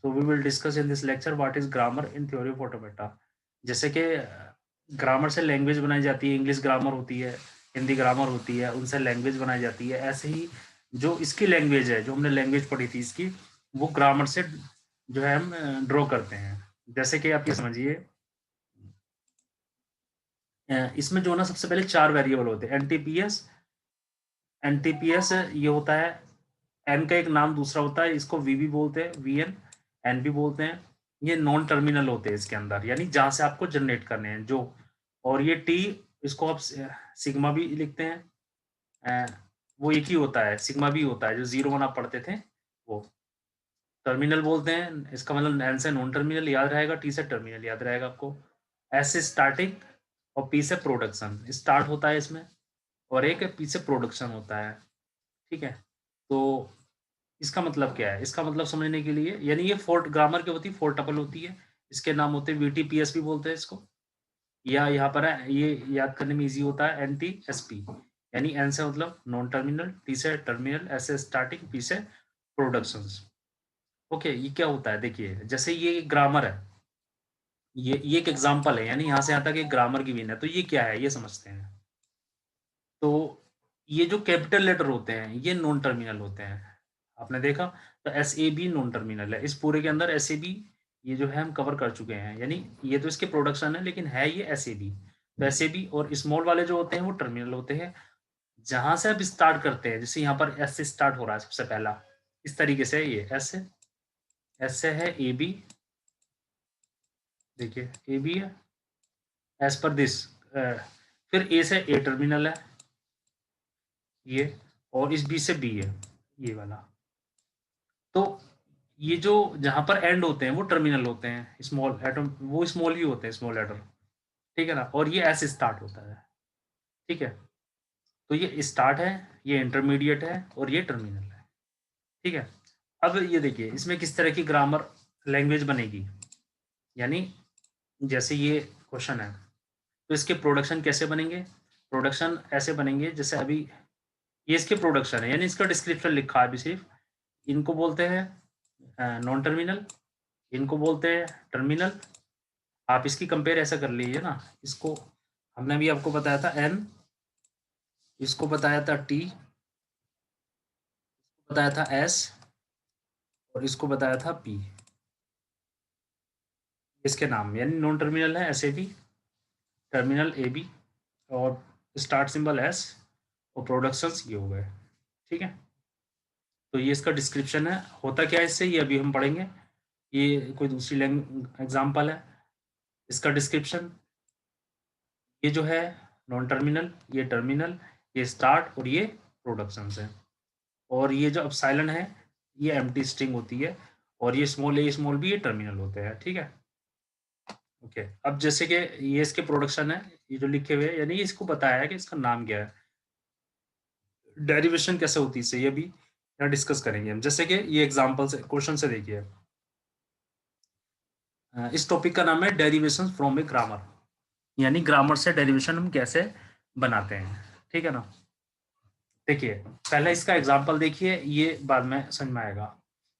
So we will discuss in this lecture what is grammar in theory of automata. जैसे कि grammar से language बनाई जाती है, इंग्लिश ग्रामर होती है, हिंदी ग्रामर होती है, उनसे लैंग्वेज बनाई जाती है। ऐसे ही जो इसकी लैंग्वेज है, जो हमने लैंग्वेज पढ़ी थी इसकी, वो ग्रामर से जो है हम ड्रॉ करते हैं। जैसे कि आप ये समझिए, इसमें जो ना सबसे पहले 4 वेरिएबल होते हैं। एनटीपीएस, एनटीपीएस ये होता है, एन का एक नाम दूसरा होता है, इसको वी भी बोलते हैं, वी एन, एन भी बोलते हैं। ये नॉन टर्मिनल होते हैं इसके अंदर, यानी जहां से आपको जनरेट करने हैं जो। और ये टी, इसको आप सिग्मा भी लिखते हैं, वो एक ही होता है, सिग्मा भी होता है, जो 0 1 आप पढ़ते थे वो। टर्मिनल बोलते हैं, इसका मतलब एन से नॉन टर्मिनल याद रहेगा, टी से टर्मिनल याद रहेगा आपको। एस से स्टार्टिंग और पी से प्रोडक्शन, स्टार्ट होता है इसमें, और एक पी से प्रोडक्शन होता है। ठीक है, तो इसका मतलब क्या है? इसका मतलब समझने के लिए, यानी ये फोर ग्रामर की होती है, 4 टपल होती है, इसके नाम होते हैं वीटीपीएस भी बोलते हैं इसको। या यहाँ पर है, ये याद करने में इजी होता है, एन टी एस पी, यानी एन से मतलब नॉन टर्मिनल, टी से टर्मिनल, एस से स्टार्टिंग, पी से प्रोडक्शंस। ओके, ये क्या होता है? देखिए, जैसे ये ग्रामर है, ये एक एग्जांपल है, यानी यहाँ से यहाँ तक एक ग्रामर की विन है। तो ये क्या है, ये समझते हैं। तो ये जो कैपिटल लेटर होते हैं, ये नॉन टर्मिनल होते हैं, आपने देखा। तो S A B non terminal है, इस पूरे के अंदर एस ए बी ये जो है हम कवर कर चुके हैं, यानी ये तो इसके प्रोडक्शन है, लेकिन है ये एस ए बी। तो एस ए बी और स्मॉल वाले जो होते हैं वो टर्मिनल होते हैं, जहां से आप स्टार्ट करते हैं। जैसे यहाँ पर एस से स्टार्ट हो रहा है सबसे पहला, इस तरीके से ये एस से, एस से है ए बी, देखिए ए बी है एज पर दिस, फिर ए से ए टर्मिनल है ये, और इस बी से बी है ये वाला। तो ये जो जहां पर एंड होते हैं वो टर्मिनल होते हैं, स्मॉल एटम वो स्मॉल ही होते हैं, स्मॉल लेटर। ठीक है ना, और ये ऐसे स्टार्ट होता है। ठीक है, तो ये स्टार्ट है, ये इंटरमीडिएट है, और ये टर्मिनल है। ठीक है, अब ये देखिए इसमें किस तरह की ग्रामर लैंग्वेज बनेगी, यानी जैसे ये क्वेश्चन है, तो इसके प्रोडक्शन कैसे बनेंगे? प्रोडक्शन ऐसे बनेंगे जैसे अभी ये इसके प्रोडक्शन है, यानी इसका डिस्क्रिप्शन लिखा है अभी सिर्फ। इनको बोलते हैं नॉन टर्मिनल, इनको बोलते हैं टर्मिनल। आप इसकी कंपेयर ऐसा कर लीजिए ना, इसको हमने अभी आपको बताया था एन, इसको बताया था टी, बताया था एस, और इसको बताया था पी। इसके नाम यानी नॉन टर्मिनल है S A B, terminal A B, और स्टार्ट सिंबल एस, और प्रोडक्शंस ये हो गए। ठीक है, तो ये इसका डिस्क्रिप्शन है। होता क्या है इससे, ये अभी हम पढ़ेंगे। ये कोई दूसरी लैंग्वेज एग्जाम्पल है, इसका डिस्क्रिप्शन ये जो है नॉन टर्मिनल, ये टर्मिनल, ये स्टार्ट, और ये प्रोडक्शंस है। और ये जो एप्सिलॉन है ये एम्प्टी स्ट्रिंग होती है, और ये स्मॉल ए स्मॉल बी ये टर्मिनल होते हैं। ठीक है, ओके। अब जैसे कि ये इसके प्रोडक्शन है, ये जो लिखे हुए हैं, यानी इसको बताया है कि इसका नाम क्या है, डेरिवेशन कैसे होती है इससे, ये भी यहाँ डिस्कस करेंगे हम। जैसे कि ये एग्जाम्पल से, क्वेश्चन से देखिए, इस टॉपिक का नाम है डेरिवेशन फ्रॉम ए ग्रामर, यानी ग्रामर से डेरिवेशन हम कैसे बनाते हैं। ठीक है ना, देखिए पहले इसका एग्जाम्पल देखिए, ये बाद में समझ में आएगा।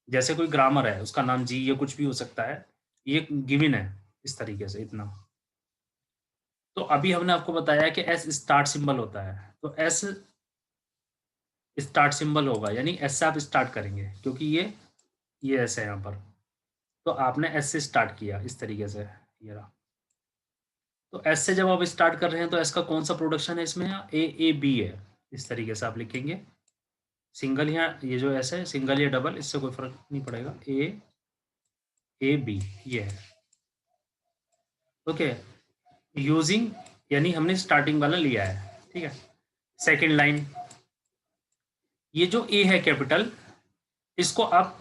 जैसे कोई ग्रामर है, उसका नाम जी ये कुछ भी हो सकता है, ये गिवन है इस तरीके से इतना। तो अभी हमने आपको बताया कि एस स्टार्ट सिंबल होता है, तो एस स्टार्ट सिंबल होगा, यानी एस से आप स्टार्ट करेंगे, क्योंकि ये एस है यहाँ पर। तो आपने एस से स्टार्ट किया इस तरीके से, ये रहा। तो एस से जब आप स्टार्ट कर रहे हैं, तो एस का कौन सा प्रोडक्शन है इसमें? ए ए बी है, इस तरीके से आप लिखेंगे। सिंगल या ये जो एस है, सिंगल या डबल, इससे कोई फर्क नहीं पड़ेगा। ए ए बी ये है। ओके, यूजिंग, यानी हमने स्टार्टिंग वाला लिया है। ठीक है, सेकेंड लाइन, ये जो ए है कैपिटल, इसको आप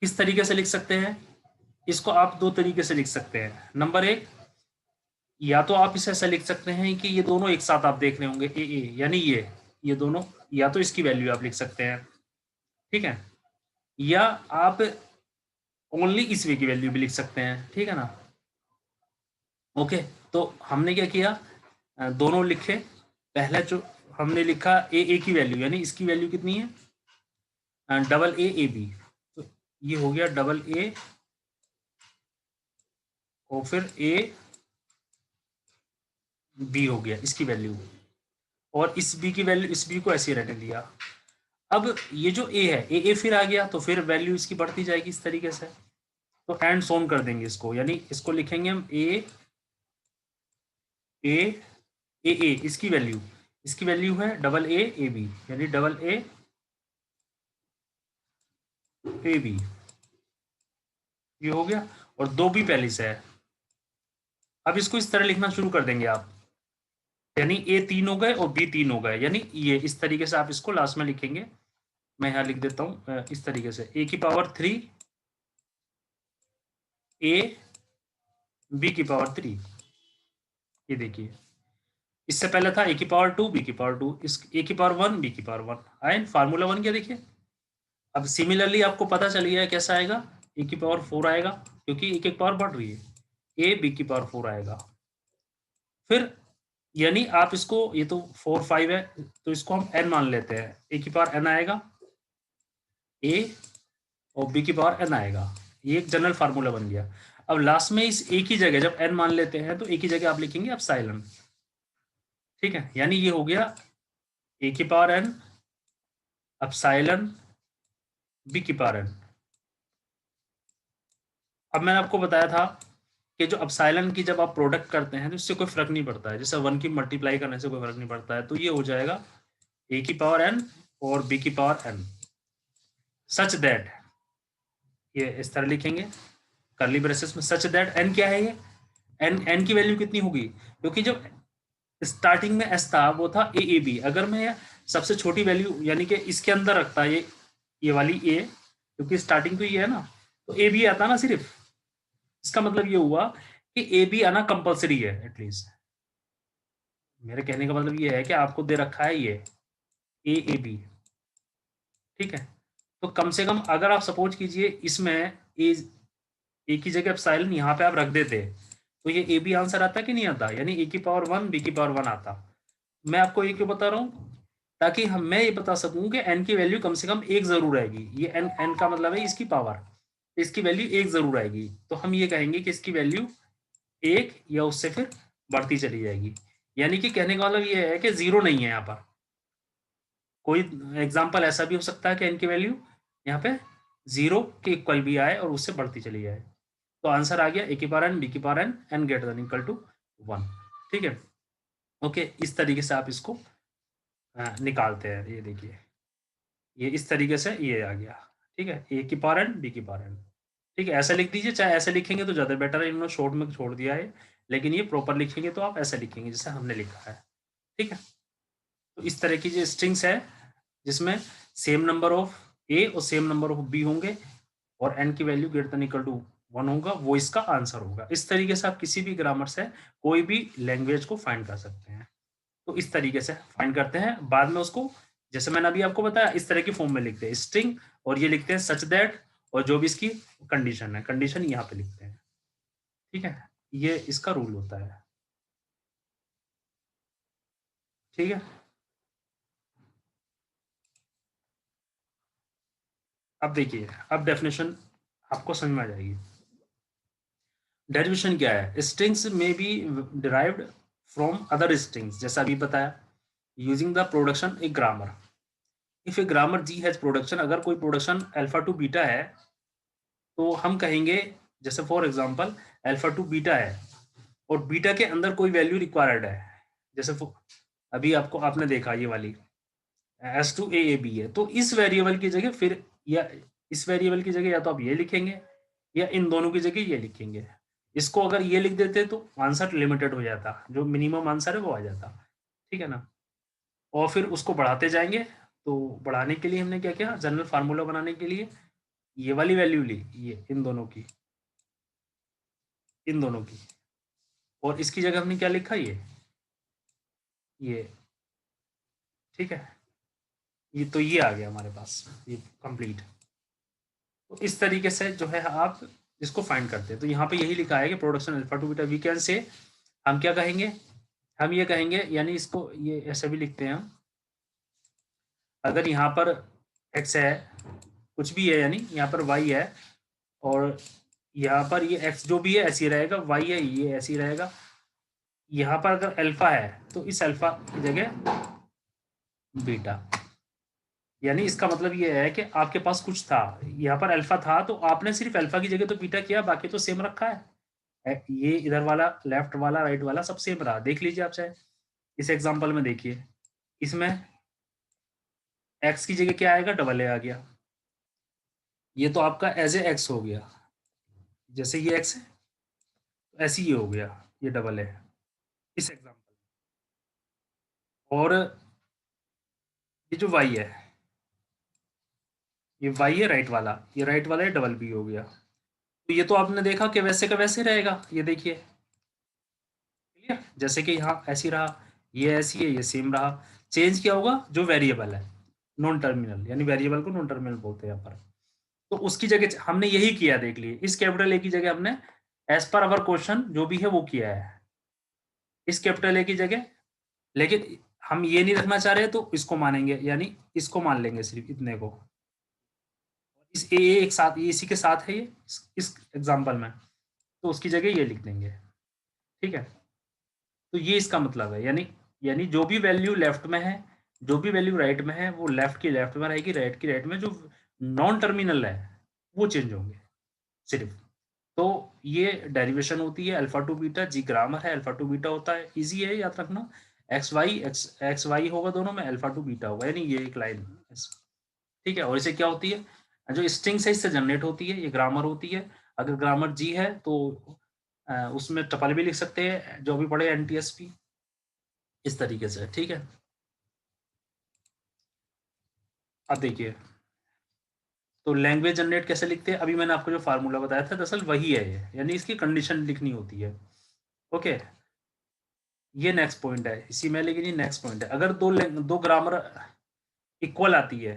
किस तरीके से लिख सकते हैं? इसको आप 2 तरीके से लिख सकते हैं। नंबर 1, या तो आप इसे ऐसा लिख सकते हैं कि ये दोनों एक साथ आप देख रहे होंगे, ए यानी ये दोनों, या तो इसकी वैल्यू आप लिख सकते हैं। ठीक है, या आप ओनली इस वे की वैल्यू भी लिख सकते हैं। ठीक है ना, ओके। तो हमने क्या किया, दोनों लिखे। पहले जो हमने लिखा ए की वैल्यू, यानी इसकी वैल्यू कितनी है, डबल ए ए बी। तो ये हो गया डबल ए और फिर ए बी हो गया इसकी वैल्यू, और इस बी की वैल्यू, इस बी को ऐसे ही रहने दिया। अब ये जो ए है, ए फिर आ गया, तो फिर वैल्यू इसकी बढ़ती जाएगी इस तरीके से। तो एंड सोन कर देंगे इसको, यानी इसको लिखेंगे हम ए ए ए ए, इसकी वैल्यू है डबल ए बी, यानी डबल ए बी, ये हो गया। और दो बी पहले से है। अब इसको इस तरह लिखना शुरू कर देंगे आप, यानी ए 3 हो गए और बी 3 हो गए, यानी ये इस तरीके से आप इसको लास्ट में लिखेंगे। मैं यहाँ लिख देता हूँ इस तरीके से, ए की पावर 3 ए बी की पावर 3। ये देखिए, इससे पहले था ए की पावर 2 बी की पावर 2, इस ए की पावर 1 बी की पावर 1 आए, फार्मूला बन गया। देखिए अब सिमिलरली आपको पता चल गया है कैसा आएगा, ए की पावर 4 आएगा, क्योंकि ए की पावर बढ़ रही है, ए बी की पावर 4 आएगा। फिर यानी आप इसको, ये तो 4 5 है, तो इसको हम n मान लेते हैं, ए की पावर n आएगा, ए और बी की पावर n आएगा। ये एक जनरल फार्मूला बन गया। अब लास्ट में इस ए की जगह जब n मान लेते हैं, तो ए की जगह आप लिखेंगे एप्सिलॉन। ठीक है, यानी ये हो गया ए की पावर n एप्सिलॉन बी की पावर n। अब मैंने आपको बताया था कि जो एप्सिलॉन की जब आप प्रोडक्ट करते हैं तो इससे कोई फर्क नहीं पड़ता है, जैसे 1 की मल्टीप्लाई करने से कोई फर्क नहीं पड़ता है, तो ये हो जाएगा ए की पावर n और बी की पावर n सच दैट, ये इस तरह लिखेंगे कर्ली ब्रेसेस में, सच दैट n क्या है, ये n की वैल्यू कितनी होगी, क्योंकि जब स्टार्टिंग में s था वो था ए बी, अगर मैं सबसे छोटी वैल्यू यानी कि इसके अंदर रखता ये वाली a, क्योंकि स्टार्टिंग तो ये है ना, तो ए बी आता ना सिर्फ, इसका मतलब ये हुआ कि ए बी आना कंपलसरी है एटलीस्ट। मेरे कहने का मतलब ये है कि आपको दे रखा है ये ए बी, ठीक है, तो कम से कम अगर आप सपोज कीजिए इसमें ए की जगह एप्सिलॉन यहाँ पे आप रख देते, तो ये ए बी आंसर आता कि नहीं आता, यानी ए की पावर 1 बी की पावर 1 आता। मैं आपको ये क्यों बता रहा हूँ, ताकि मैं ये बता सकूं कि n की वैल्यू कम से कम एक जरूर आएगी, ये n का मतलब है इसकी पावर, इसकी वैल्यू एक जरूर आएगी, तो हम ये कहेंगे कि इसकी वैल्यू एक या उससे फिर बढ़ती चली जाएगी। यानी कि कहने का मतलब ये है कि जीरो नहीं है यहाँ पर, कोई एग्जाम्पल ऐसा भी हो सकता है कि n की वैल्यू यहाँ पे जीरो के इक्वल भी आए और उससे बढ़ती चली जाए। तो आंसर आ गया ए की पावर n बी की power n n greater than equal to 1। ठीक है, ओके, इस तरीके से आप इसको निकालते हैं। ये देखिए, ये इस तरीके से ये आ गया। ठीक है, ए की पावर n बी की पावर n। ठीक है, ऐसा लिख दीजिए, चाहे ऐसे लिखेंगे तो ज़्यादा बेटर है, इन्होंने शॉर्ट में छोड़ दिया है, लेकिन ये प्रॉपर लिखेंगे तो आप ऐसा लिखेंगे जैसे हमने लिखा है। ठीक है, तो इस तरह की जो स्ट्रिंग्स है जिसमें सेम नंबर ऑफ ए और सेम नंबर ऑफ बी होंगे और n की value greater than equal to 1 होगा, वो इसका आंसर होगा। इस तरीके से आप किसी भी ग्रामर से कोई भी लैंग्वेज को फाइंड कर सकते हैं। तो इस तरीके से फाइंड करते हैं, बाद में उसको जैसे मैंने अभी आपको बताया इस तरह की फॉर्म में लिखते हैं स्ट्रिंग, और ये लिखते हैं सच दैट, और जो भी इसकी कंडीशन है, कंडीशन यहाँ पे लिखते हैं। ठीक है, ये इसका रूल होता है। ठीक है, अब देखिए, अब डेफिनेशन आपको समझ में आ जाएगी। डेरिवेशन क्या है, स्ट्रिंग्स में be derived from other strings, जैसा अभी बताया, using the production a grammar. If a grammar G has production, अगर कोई प्रोडक्शन अल्फा टू बीटा है, तो हम कहेंगे जैसे for example alpha two beta है और बीटा के अंदर कोई वैल्यू रिक्वायर्ड है, जैसे अभी आपको आपने देखा ये वाली एस टू ए बी है, तो इस वेरिएबल की जगह फिर, या इस वेरिएबल की जगह या तो आप ये लिखेंगे या इन दोनों की जगह ये लिखेंगे। इसको अगर ये लिख देते तो आंसर लिमिटेड हो जाता, जो मिनिमम आंसर है वो आ जाता। ठीक है ना, और फिर उसको बढ़ाते जाएंगे। तो बढ़ाने के लिए हमने क्या किया, जनरल फार्मूला बनाने के लिए ये वाली वैल्यू ली, ये इन दोनों की, इन दोनों की, और इसकी जगह हमने क्या लिखा, ये। ठीक है, ये तो ये आ गया हमारे पास, ये कंप्लीट। तो इस तरीके से जो है आप इसको फाइंड करते हैं। तो यहाँ पे यही लिखा है कि production alpha two beta V can say, हम क्या कहेंगे, हम ये कहेंगे, यानी इसको ये ऐसे भी लिखते हैं हम, अगर यहाँ पर x है कुछ भी है, यानी यहाँ पर y है और यहाँ पर ये x जो भी है ऐसे ही रहेगा, y है ये ऐसे ही रहेगा। यहाँ पर अगर अल्फा है तो इस अल्फा की जगह बीटा, यानी इसका मतलब ये है कि आपके पास कुछ था, यहाँ पर अल्फा था तो आपने सिर्फ अल्फा की जगह तो बीटा किया, बाकी तो सेम रखा है। ये इधर वाला, लेफ्ट वाला, राइट वाला सब सेम रहा। देख लीजिए आप चाहे इस एग्जांपल में, देखिए इसमें x की जगह क्या आएगा, डबल ए आ गया। ये तो आपका एज ए एक्स हो गया, जैसे ये x है ऐसे ही हो गया, ये डबल है इस एग्जांपल। और ये जो y है, ये y है राइट वाला, ये राइट वाला है डबल b हो गया। तो ये तो आपने देखा कि वैसे का वैसे रहेगा, ये देखिए क्लियर, जैसे कि यहाँ ऐसी रहा, ये ऐसी है, ये सेम रहा। चेंज क्या होगा, जो वेरिएबल है नॉन टर्मिनल, यानी वेरिएबल को नॉन टर्मिनल बोलते हैं यहाँ पर, तो उसकी जगह हमने यही किया। देख लिए, इस कैपिटल ए की जगह हमने एज पर अवर क्वेश्चन जो भी है वो किया है, इस कैपिटल ए की जगह। लेकिन हम ये नहीं रखना चाह रहे तो इसको मानेंगे, यानी इसको मान लेंगे सिर्फ इतने को, इस ए एक साथ, ये इसी के साथ है ये इस एग्जाम्पल में, तो उसकी जगह ये लिख देंगे। ठीक है, तो ये इसका मतलब है, यानी जो भी वैल्यू लेफ्ट में है, जो भी वैल्यू राइट में है, वो लेफ्ट की लेफ्ट में रहेगी, राइट की राइट में। जो नॉन टर्मिनल है वो चेंज होंगे सिर्फ। तो ये डेरिवेशन होती है अल्फा टू बीटा, जी ग्रामर है, अल्फा टू बीटा होता है, इजी है याद रखना। एक्स वाई होगा दोनों में, अल्फा टू बीटा होगा, यानी ये एक लाइन। ठीक है, और इसे क्या होती है, जो स्ट्रिंग्स है इससे जनरेट होती है, ये ग्रामर होती है। अगर ग्रामर जी है तो उसमें टपल भी लिख सकते हैं, जो भी पढ़े एनटीएसपी, इस तरीके से। ठीक है, अब देखिए तो लैंग्वेज जनरेट कैसे लिखते हैं, अभी मैंने आपको जो फार्मूला बताया था दरअसल वही है ये, यानी इसकी कंडीशन लिखनी होती है। ओके, ये नेक्स्ट पॉइंट है इसी में, लेकिन ये नेक्स्ट पॉइंट है। अगर दो ग्रामर इक्वल आती है,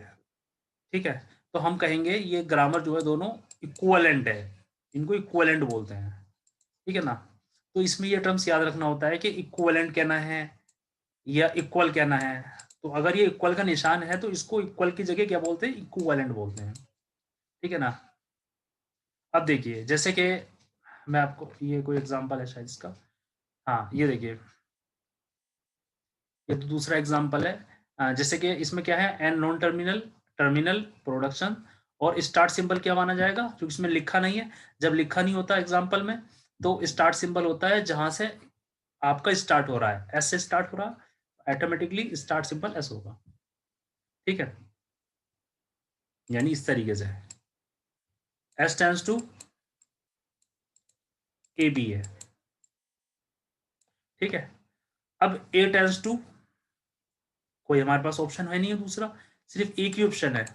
ठीक है, तो हम कहेंगे ये ग्रामर जो है दोनों इक्वलेंट है, इनको इक्वलेंट बोलते हैं। ठीक है ना, तो इसमें ये टर्म्स याद रखना होता है कि इक्वलेंट कहना है या इक्वल कहना है। तो अगर ये इक्वल का निशान है तो इसको इक्वल की जगह क्या बोलते हैं, इक्विवेलेंट बोलते हैं। ठीक है ना, अब देखिए जैसे कि मैं आपको, ये कोई एग्जांपल है शायद इसका, हाँ ये देखिए, ये तो दूसरा एग्जांपल है। जैसे कि इसमें क्या है, N non terminal, terminal, production, और स्टार्ट सिंबल क्या माना जाएगा, क्योंकि इसमें लिखा नहीं है। जब लिखा नहीं होता एग्जांपल में तो स्टार्ट सिंबल होता है जहां से आपका स्टार्ट हो रहा है, एस से स्टार्ट हो रहा है, ऑटोमेटिकली स्टार्ट सिंबल एस होगा। ठीक है, यानी इस तरीके से S tends to A B है। ठीक है, अब ए टेंस टू, कोई हमारे पास ऑप्शन है नहीं है दूसरा, सिर्फ एक ही ऑप्शन है,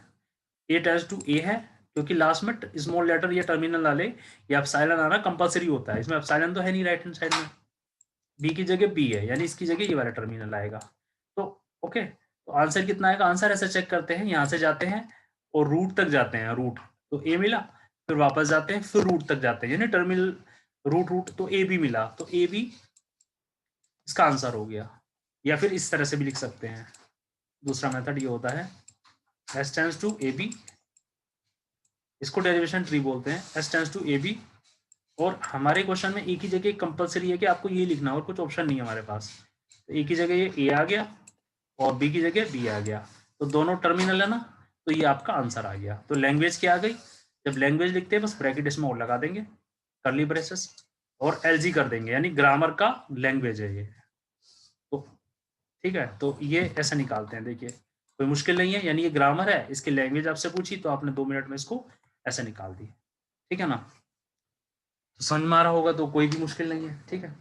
ए टेंस टू ए है, क्योंकि लास्ट में स्मॉल लेटर या टर्मिनल वाले या एप्सिलॉन आना कंपलसरी होता है। इसमें एप्सिलॉन तो है नहीं राइट हैंड साइड में, बी की जगह बी है, यानी इसकी जगह ये वाला टर्मिनल आएगा। तो ओके, तो आंसर कितना आएगा, आंसर ऐसे चेक करते हैं, यहाँ से जाते हैं और रूट तक जाते हैं, रूट तो ए मिला, फिर वापस जाते हैं, फिर रूट तक जाते हैं, यानी टर्मिनल रूट रूट, तो ए बी मिला, तो ए बी इसका आंसर हो गया। या फिर इस तरह से भी लिख सकते हैं, दूसरा मेथड ये होता है S tends to A B, इसको डेरिवेशन ट्री बोलते हैं, S tends to A B. और हमारे क्वेश्चन में एक ही जगह कंपलसरी है कि आपको ये लिखना, और कुछ ऑप्शन नहीं है हमारे पास। तो एक ही जगह ये ए आ गया और बी की जगह बी आ गया, तो दोनों टर्मिनल है ना, तो ये आपका आंसर आ गया। तो लैंग्वेज क्या आ गई, जब लैंग्वेज लिखते हैं बस ब्रैकेट इसमें और लगा देंगे, कर्ली ब्रेसेस, और एलजी कर देंगे, यानी ग्रामर का लैंग्वेज है ये। तो ठीक है, तो ये ऐसे निकालते हैं, देखिए कोई मुश्किल नहीं है, यानी ये ग्रामर है, इसकी लैंग्वेज आपसे पूछी तो आपने 2 मिनट में इसको ऐसे निकाल दी। ठीक है ना, तो समझ में आ रहा होगा, तो कोई भी मुश्किल नहीं है। ठीक है,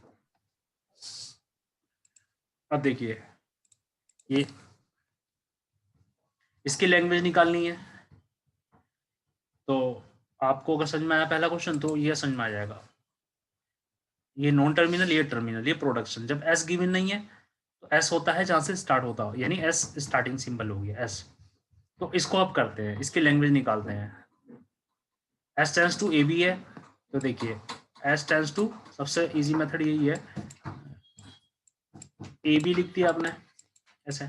अब देखिए ये इसकी लैंग्वेज निकालनी है, तो आपको अगर समझ में आया पहला क्वेश्चन तो ये समझ में आ जाएगा, ये नॉन टर्मिनल, ये टर्मिनल, ये प्रोडक्शन। जब एस गिवन नहीं है तो एस होता है जहां से स्टार्ट होता हो, यानी एस स्टार्टिंग सिंबल हो गया एस। तो इसको आप करते हैं, इसकी लैंग्वेज निकालते हैं। S tends to A B है, तो देखिए एस टेंस टू, सबसे इजी मेथड यही है, ए बी लिख दिया आपने ऐसे,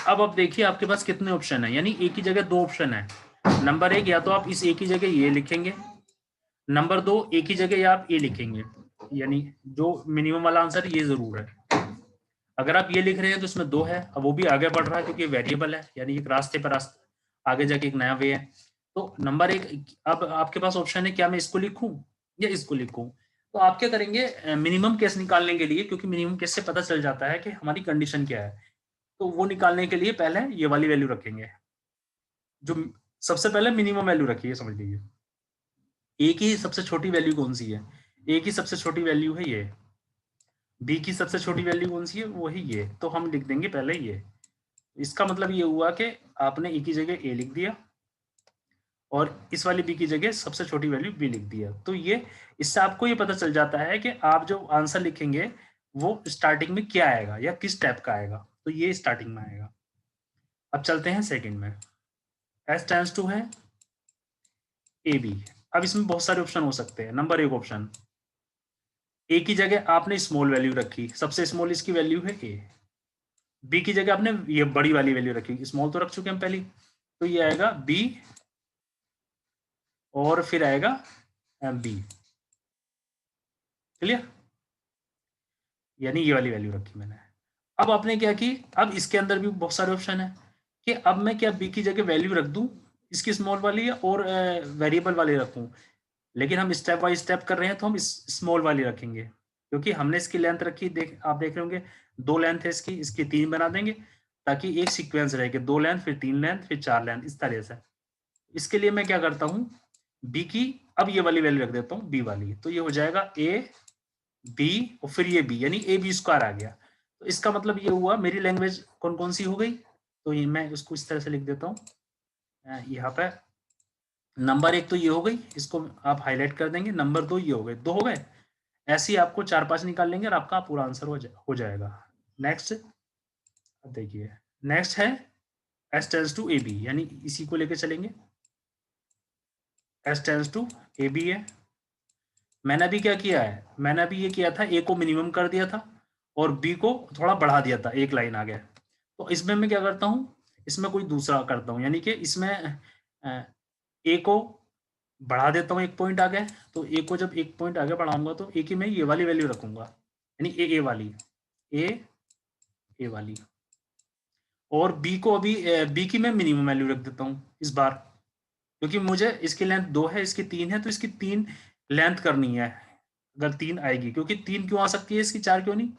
अब देखिए आपके पास कितने ऑप्शन है, यानी ए की जगह 2 ऑप्शन है। नंबर 1 या तो आप इस ए की जगह ये लिखेंगे, नंबर 2 ए की जगह या आप ए लिखेंगे, यानी जो मिनिमम वाला आंसर ये जरूर है। अगर आप ये लिख रहे हैं तो इसमें 2 है, अब वो भी आगे बढ़ रहा है क्योंकि वेरिएबल है, यानी एक रास्ते पर आगे जाके एक नया वे है। तो नंबर 1, अब आपके पास ऑप्शन है, क्या मैं इसको लिखूं या इसको लिखूं। तो आप क्या करेंगे, मिनिमम केस निकालने के लिए, क्योंकि मिनिमम केस से पता चल जाता है कि हमारी कंडीशन क्या है, तो वो निकालने के लिए पहले ये वाली वैल्यू रखेंगे। जो सबसे पहले मिनिमम वैल्यू रखिए, समझ लीजिए ए की सबसे छोटी वैल्यू कौन सी है, ए की सबसे छोटी वैल्यू है ये, बी की सबसे छोटी वैल्यू कौन सी है, वो है ये, तो हम लिख देंगे पहले ये। इसका मतलब ये हुआ कि आपने ए की जगह ए लिख दिया और इस वाली बी की जगह सबसे छोटी वैल्यू बी लिख दिया। तो ये इससे आपको ये पता चल जाता है कि आप जो आंसर लिखेंगे वो स्टार्टिंग में क्या आएगा या किस टाइप का आएगा, तो ये स्टार्टिंग में आएगा। अब चलते हैं सेकंड में, एस टेंस टू है ए बी। अब इसमें बहुत सारे ऑप्शन हो सकते हैं। नंबर 1 ऑप्शन, ए की जगह आपने स्मॉल वैल्यू रखी, सबसे स्मॉल इसकी वैल्यू है ए। बी की जगह आपने ये बड़ी वाली वैल्यू रखी, स्मॉल तो रख चुके हम पहले, तो ये आएगा बी और फिर आएगा बी। क्लियर, यानी ये वाली वैल्यू रखी मैंने। अब आपने क्या की, अब इसके अंदर भी बहुत सारे ऑप्शन है कि अब मैं क्या बी की जगह वैल्यू रख दूं इसकी स्मॉल वाली और वेरिएबल वाली रखूं, लेकिन हम स्टेप बाय स्टेप कर रहे हैं तो हम स्मॉल वाली रखेंगे, क्योंकि हमने इसकी लेंथ रखी, आप देख रहे होंगे 2 लेंथ है इसकी, 3 बना देंगे ताकि एक सीक्वेंस रहेगा, 2 लेंथ फिर 3 लेंथ फिर 4 लेंथ, इस तरह से। इसके लिए मैं क्या करता हूँ, बी की अब ये वाली वैल्यू रख देता हूँ बी वाली, तो ये हो जाएगा ए बी और फिर ये बी, यानी ए बी स्क्वायर आ गया। तो इसका मतलब ये हुआ मेरी लैंग्वेज कौन कौन सी हो गई, तो ये मैं उसको इस तरह से लिख देता हूँ यहाँ पे। नंबर 1 तो ये हो गई, इसको आप हाईलाइट कर देंगे। नंबर 2 ये हो गए, 2 हो गए। ऐसे ही आपको 4-5 निकाल लेंगे और आपका पूरा आंसर हो जाएगा। नेक्स्ट, अब देखिए नेक्स्ट है S tends to A B, यानी इसी को लेके चलेंगे। S tends to A B है, मैंने अभी क्या किया है, मैंने अभी ये किया था, ए को मिनिमम कर दिया था और बी को थोड़ा बढ़ा दिया था, एक लाइन आगे। तो इसमें मैं क्या करता हूँ, इसमें कोई दूसरा करता हूँ, यानी कि इसमें ए को बढ़ा देता हूँ एक पॉइंट आगे। तो ए को जब एक पॉइंट आगे बढ़ाऊंगा तो ए की मैं ये वाली वैल्यू रखूंगा, यानी ए वाली, ए वाली। और बी को अभी बी की मैं मिनिमम वैल्यू रख देता हूँ इस बार, क्योंकि मुझे इसकी लेंथ 2 है, इसकी 3 है, तो इसकी 3 लेंथ करनी है। अगर 3 आएगी, क्योंकि 3 क्यों आ सकती है इसकी, 4 क्यों नहीं,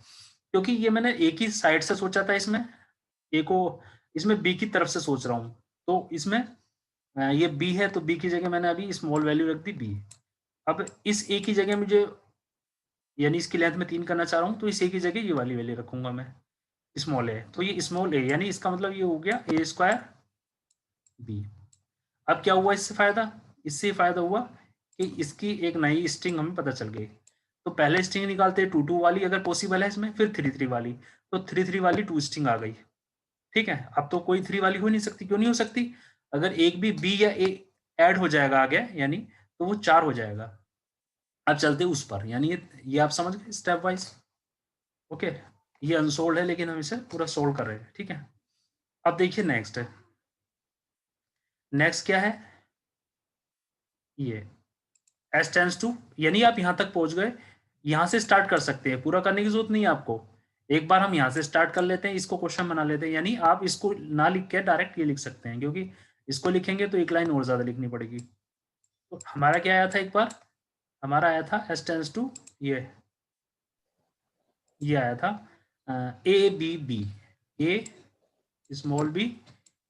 क्योंकि ये मैंने एक ही साइड से सोचा था, इसमें ए को, इसमें बी की तरफ से सोच रहा हूँ। तो इसमें ये बी है तो बी की जगह मैंने अभी स्मॉल वैल्यू रख दी बी। अब इस ए की जगह मुझे, यानी इसकी लेंथ में 3 करना चाह रहा हूँ, तो इस ए की जगह ये वाली वैल्यू रखूंगा मैं, स्मॉल ए। तो ये स्मॉल ए, यानी इसका मतलब ये हो गया ए स्क्वायर बी। अब क्या हुआ इससे फायदा, इससे फायदा हुआ कि इसकी एक नई स्ट्रिंग हमें पता चल गई। तो पहले स्ट्रिंग निकालते 2 वाली अगर पॉसिबल है इसमें, फिर 3 वाली, तो 3 वाली 2 स्ट्रिंग आ गई। ठीक है, अब तो कोई 3 वाली हो नहीं सकती, क्यों नहीं हो सकती, अगर एक भी बी या ए ऐड हो जाएगा आगे, यानी तो वो 4 हो जाएगा। अब चलते उस पर, यानी ये आप समझ गए स्टेप वाइज। ओके, ये अनसोल्ड है लेकिन हम इसे पूरा सोल्व कर रहे हैं। ठीक है, अब देखिए नेक्स्ट है, नेक्स्ट क्या है, ये एस टेंस टू, यानी आप यहां तक पहुंच गए, यहां से स्टार्ट कर सकते हैं, पूरा करने की जरूरत नहीं है आपको। एक बार हम यहां से स्टार्ट कर लेते हैं, इसको क्वेश्चन बना लेते हैं, यानी आप इसको ना लिख के डायरेक्ट ये लिख सकते हैं, क्योंकि इसको लिखेंगे तो एक लाइन और ज्यादा लिखनी पड़ेगी। तो हमारा क्या आया था एक बार, हमारा आया था एस टेंस टू ये आया था A B B, A small B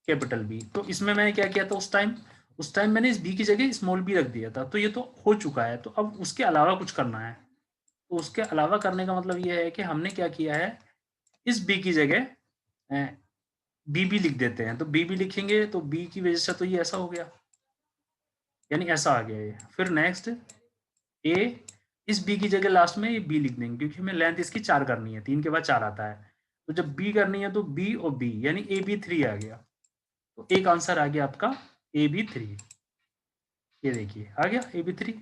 capital B. तो इसमें मैंने क्या किया था उस टाइम मैंने इस बी की जगह स्मॉल बी रख दिया था, तो ये तो हो चुका है। तो अब उसके अलावा कुछ करना है, तो उसके अलावा करने का मतलब ये है कि हमने क्या किया है, इस बी की जगह बी बी लिख देते हैं। तो बी बी लिखेंगे तो बी की वजह से तो ये ऐसा हो गया, यानी ऐसा आ गया ये। फिर नेक्स्ट ए, इस बी की जगह लास्ट में ये बी लिख देंगे, क्योंकि हमें लेंथ इसकी 4 करनी है, 3 के बाद 4 आता है। तो जब बी करनी है तो बी और बी, यानी ए बी 3 आ गया। तो एक आंसर आ गया आपका ए बी 3, ये देखिए आ गया ए बी 3।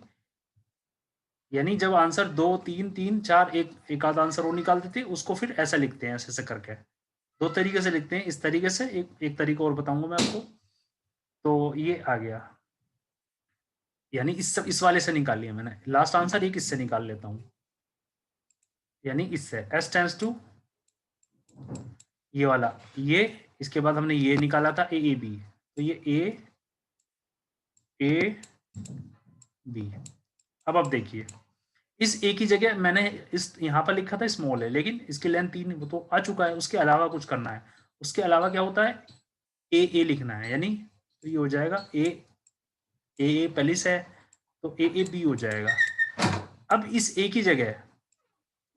यानी जब आंसर 2 3 3 4 एक आध आंसर और निकाल देते, उसको फिर ऐसा लिखते हैं ऐसे ऐसे करके। दो तरीके से लिखते हैं, इस तरीके से, एक तरीका और बताऊंगा मैं आपको। तो ये आ गया, यानी इस वाले से निकाल लिया मैंने लास्ट आंसर, एक इससे निकाल लेता हूं, यानी इससे s टेंस टू ये वाला, ये इसके बाद हमने ये निकाला था ए बी, तो ये ए बी। अब देखिए, इस ए की जगह मैंने इस यहाँ पर लिखा था स्मॉल है, लेकिन इसकी लेंथ 3 वो तो आ चुका है, उसके अलावा कुछ करना है। उसके अलावा क्या होता है, ए लिखना है, यानी तो ये हो जाएगा ए पहले से है, तो ए बी हो जाएगा। अब इस ए की जगह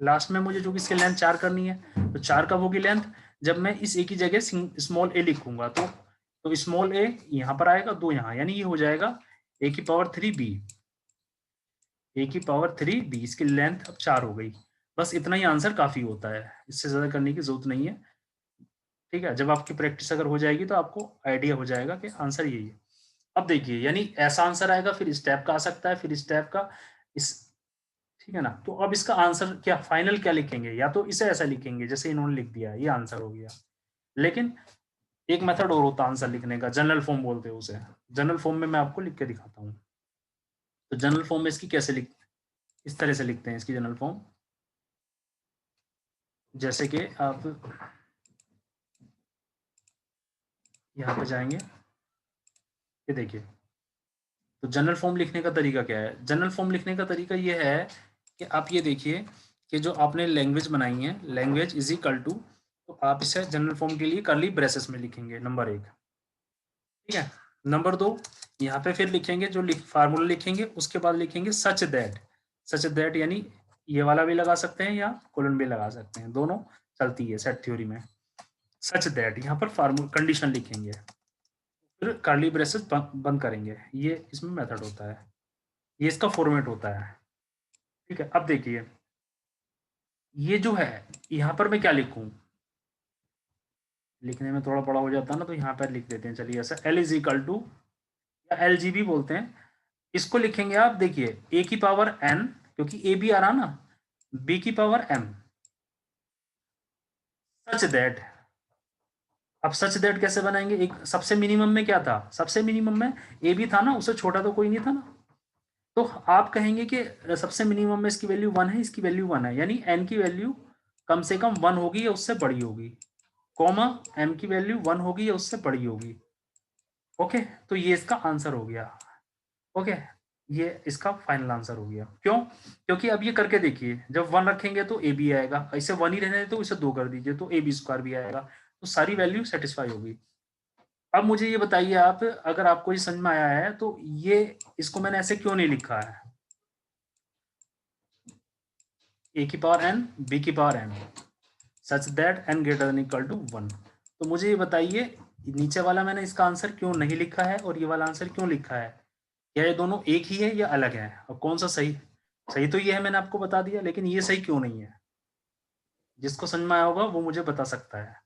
लास्ट में मुझे जो कि इसकी लेंथ 4 करनी है, तो 4 कब होगी लेंथ, जब मैं इस ए की जगह स्मॉल ए लिखूंगा, तो स्मॉल ए यहाँ पर आएगा, 2 यहाँ, यानी ये हो जाएगा ए की पावर 3 बी, ए की पावर 3 बी, इसकी लेंथ अब 4 हो गई। बस इतना ही आंसर काफी होता है, इससे ज्यादा करने की जरूरत नहीं है। ठीक है, जब आपकी प्रैक्टिस अगर हो जाएगी तो आपको आइडिया हो जाएगा कि आंसर यही है। अब देखिए, यानी ऐसा आंसर आएगा, फिर इस टाइप का आ सकता है, फिर इस टाइप का, इस, ठीक है ना। तो अब इसका आंसर क्या फाइनल क्या लिखेंगे, या तो इसे ऐसा लिखेंगे जैसे इन्होंने लिख दिया, ये आंसर हो गया। लेकिन एक मेथड और होता है आंसर लिखने का, जनरल फॉर्म बोलते हैं उसे। जनरल फॉर्म में मैं आपको लिख के दिखाता हूँ। तो जनरल फॉर्म में इसकी कैसे इस तरह से लिखते हैं इसकी जनरल फॉर्म, जैसे कि आप यहाँ पे जाएंगे, ये देखिए। तो जनरल फॉर्म लिखने का तरीका क्या है, जनरल फॉर्म लिखने का तरीका ये है कि आप ये देखिए कि जो आपने लैंग्वेज बनाई है, लैंग्वेज इज इक्वल टू, तो आप इसे जनरल फॉर्म के लिए कर्ली ब्रेसेस में लिखेंगे, नंबर 1, ठीक है। नंबर 2, यहाँ पे फिर लिखेंगे जो फार्मूला लिखेंगे, उसके बाद लिखेंगे सच दैट, यानी ये वाला भी लगा सकते हैं या कोलन भी लगा सकते हैं, दोनों चलती है सेट थ्योरी में। सच दैट, यहाँ पर फार्मूला कंडीशन लिखेंगे, फिर कर्ली ब्रेसेस बंद करेंगे, ये इसमें मेथड होता है, ये इसका फॉर्मेट होता है, ठीक है। अब देखिए, ये जो है यहाँ पर मैं क्या लिखूं, लिखने में थोड़ा बड़ा हो जाता है ना, तो यहाँ पर लिख देते हैं, चलिए ऐसा L इज इक्वल टू, या LG भी बोलते हैं, इसको लिखेंगे आप, देखिए ए की पावर n, क्योंकि ए भी आ रहा ना, बी की पावर m, सच दैट। अब सच दैट कैसे बनाएंगे, एक सबसे मिनिमम में क्या था, सबसे मिनिमम में ए भी था ना, उससे छोटा तो कोई नहीं था ना, तो आप कहेंगे कि सबसे मिनिमम में इसकी वैल्यू 1 है, इसकी वैल्यू 1 है, यानी n की वैल्यू कम से कम 1 होगी या उससे बड़ी होगी, कॉमा m की वैल्यू 1 होगी या उससे बड़ी होगी। ओके, तो ये इसका आंसर हो गया। ओके, ये इसका फाइनल आंसर हो गया। क्यों, क्योंकि अब ये करके देखिए, जब 1 रखेंगे तो ए बी आएगा, इसे 1 ही रहने तो इसे 2 कर दीजिए तो ए बी स्क्वायर भी आएगा, तो सारी वैल्यू सेटिस्फाई होगी। अब मुझे ये बताइए आप, अगर आपको ये समझ में आया है तो ये इसको मैंने ऐसे क्यों नहीं लिखा है, ए की पावर n बी की power n such that n greater than equal to 1। तो मुझे ये बताइए, नीचे वाला मैंने इसका आंसर क्यों नहीं लिखा है और ये वाला आंसर क्यों लिखा है, क्या ये दोनों एक ही है या अलग है, और कौन सा सही, सही तो ये है, मैंने आपको बता दिया, लेकिन ये सही क्यों नहीं है। जिसको समझ में आया होगा वो मुझे बता सकता है।